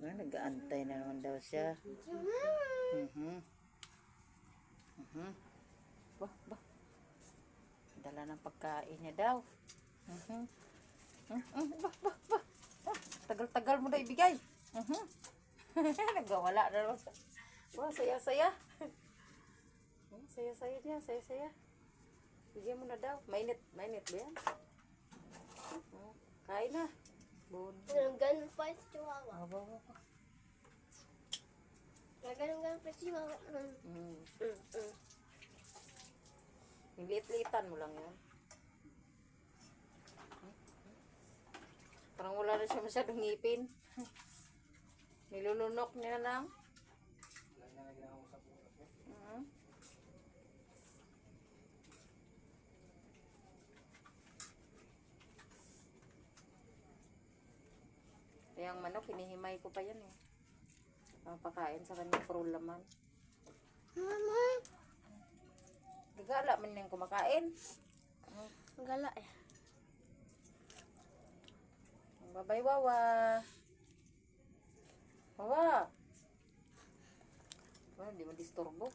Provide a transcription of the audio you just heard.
Nag-aantay na naman daw siya. Bah, bah. Dala ng pagkain niya daw. Bah, bah, bah. Tagal-tagal mo na ibigay. Nagawala na naman siya. Wah, saya-saya. Saya-saya niya, saya-saya. Bigyan mo na daw. Mainit ba yan? Kain na. Ganun pa yung chihuahua. Aba. Ganun pa yung chihuahua. Yung liit-liitan mo lang yan. Parang wala na siya masyadong ngipin. Nilulunok niya lang. Yung manok, hinihimay ko pa yan eh. Papakain sa kanyang puro laman. Mama! Gagala man yung kumakain. Gala eh. Bye-bye, Wawa. Wawa. Well, hindi mo disturbo.